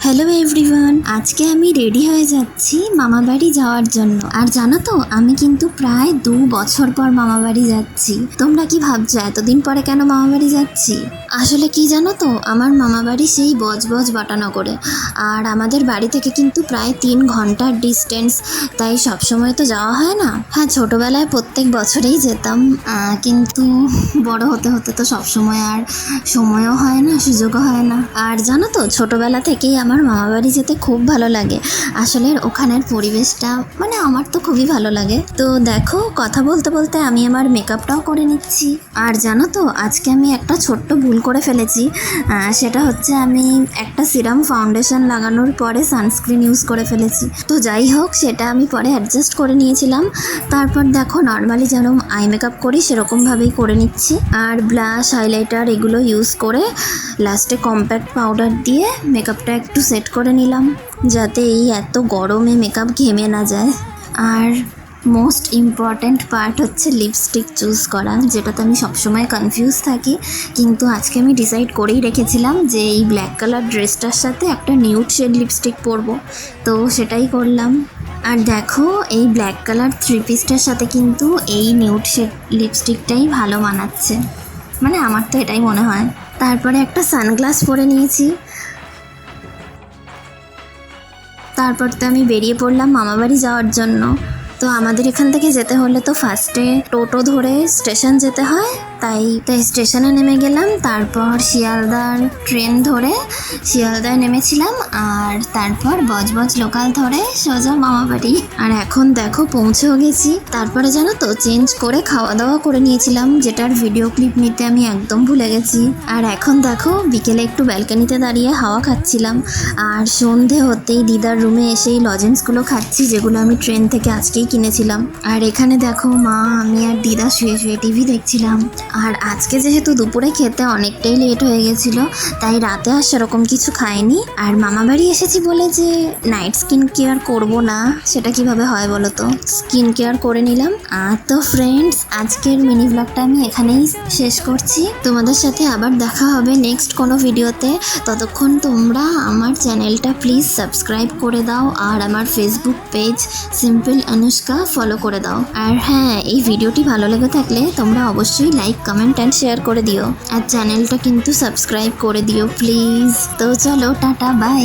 Hello everyone, আজকে আমি ready হয়ে যাচ্ছি মামা বাড়ি যাওয়ার জন্য। আর জানো তো, আমি কিন্তু প্রায় 2 বছর পর মামা বাড়ি যাচ্ছি। তোমরা কি ভাবছো এতদিন পরে কেন মামা বাড়ি যাচ্ছি? আসলে কি জানো তো, আমার মামা বাড়ি সেই বজবজ বাটানগরে। আর আমাদের বাড়ি থেকে কিন্তু প্রায় 3 ঘন্টার ডিস্টেন্স, তাই সবসময় তো যাওয়া হয় না। হ্যাঁ, ছোটোবেলায় প্রত্যেক বছরেই যেতাম, কিন্তু বড় হতে হতে তো সবসময় আর সময়ও হয় না, সুযোগও হয় না। আর জানো তো, ছোটোবেলা থেকেই আমার মামা বাড়ি যেতে খুব ভালো লাগে। আসলে ওখানের পরিবেশটা আমার তো খুবই ভালো লাগে। তো দেখো, কথা বলতে বলতে আমি আমার মেকআপটাও করে নিচ্ছি। আর জানো তো, আজকে আমি একটা ছোট্ট ভুল করে ফেলেছি। সেটা হচ্ছে আমি একটা সিরাম ফাউন্ডেশন লাগানোর পরে সানস্ক্রিন ইউজ করে ফেলেছি। তো যাই হোক, সেটা আমি পরে অ্যাডজাস্ট করে নিয়েছিলাম। তারপর দেখো, নর্মালি যেরকম আই মেকআপ করি সেরকমভাবেই করে নিচ্ছি। আর ব্লাশ, হাইলাইটার এগুলো ইউজ করে লাস্টে কম্প্যাক্ট পাউডার দিয়ে মেকআপটা একটু সেট করে নিলাম, যাতে এই এত গরমে মেকআপ ঘেমে না যায়। আর মোস্ট ইম্পর্ট্যান্ট পার্ট হচ্ছে লিপস্টিক চুজ করা, যেটাতে আমি সবসময় কনফিউজ থাকি। কিন্তু আজকে আমি ডিসাইড করেই রেখেছিলাম যে এই ব্ল্যাক কালার ড্রেসটার সাথে একটা নিউড শেড লিপস্টিক পরবো, তো সেটাই করলাম। আর দেখো, এই ব্ল্যাক কালার 3 পিসটার সাথে কিন্তু এই নিউড শেড লিপস্টিকটাই ভালো মানাচ্ছে, আমার তো এটাই মনে হয়। তারপরে একটা সানগ্লাস পরে নিয়েছি। তারপর তো আমি বেরিয়ে পড়লাম মামাবাড়ি যাওয়ার জন্য। তো আমাদের এখান থেকে যেতে হলে তো ফার্স্টে টোটো ধরে স্টেশন যেতে হয়, তাই স্টেশনে নেমে গেলাম। তারপর শিয়ালদার ট্রেন ধরে শিয়ালদায় নেমেছিলাম, আর তারপর বজবজ লোকাল ধরে সোজা মামাবাড়ি। আর এখন দেখো, পৌঁছেও গেছি। তারপরে জানো তো, চেঞ্জ করে খাওয়া দাওয়া করে নিয়েছিলাম, যেটার ভিডিও ক্লিপ নিতে আমি একদম ভুলে গেছি। আর এখন দেখো, বিকেলে একটু ব্যালকনিতে দাঁড়িয়ে হাওয়া খাচ্ছিলাম। আর সন্ধে হতেই দিদার রুমে এসেই লজেন্সগুলো খাচ্ছি, যেগুলো আমি ট্রেন থেকে আজকেই কিনেছিলাম। আর এখানে দেখো, মা, আমি আর দিদা শুয়ে শুয়ে টিভি দেখছিলাম। আর আজকে যেহেতু দুপুরে খেতে অনেকটাই লেট হয়ে গেছিলো, তাই রাতে আর সেরকম কিছু খাইনি। আর মামা বাড়ি এসেছি বলে যে নাইট স্কিন কেয়ার করবো না, সেটা কিভাবে হয় বলো তো? স্কিন কেয়ার করে নিলাম। তো ফ্রেন্ডস, আজকের মিনি ব্লগটা আমি এখানেই শেষ করছি। তোমাদের সাথে আবার দেখা হবে নেক্সট কোনো ভিডিওতে। ততক্ষণ তোমরা আমার চ্যানেলটা প্লিজ সাবস্ক্রাইব করে দাও, আর আমার Facebook page simple Anushka follow করে দাও। আর হ্যাঁ, এই ভিডিওটি ভালো লেগে থাকলে তোমরা অবশ্যই লাইক, কমেন্ট অ্যান্ড শেয়ার করে দিও। আর চ্যানেলটা কিন্তু সাবস্ক্রাইব করে দিও প্লিজ। তো চলো, টাটা, বাই।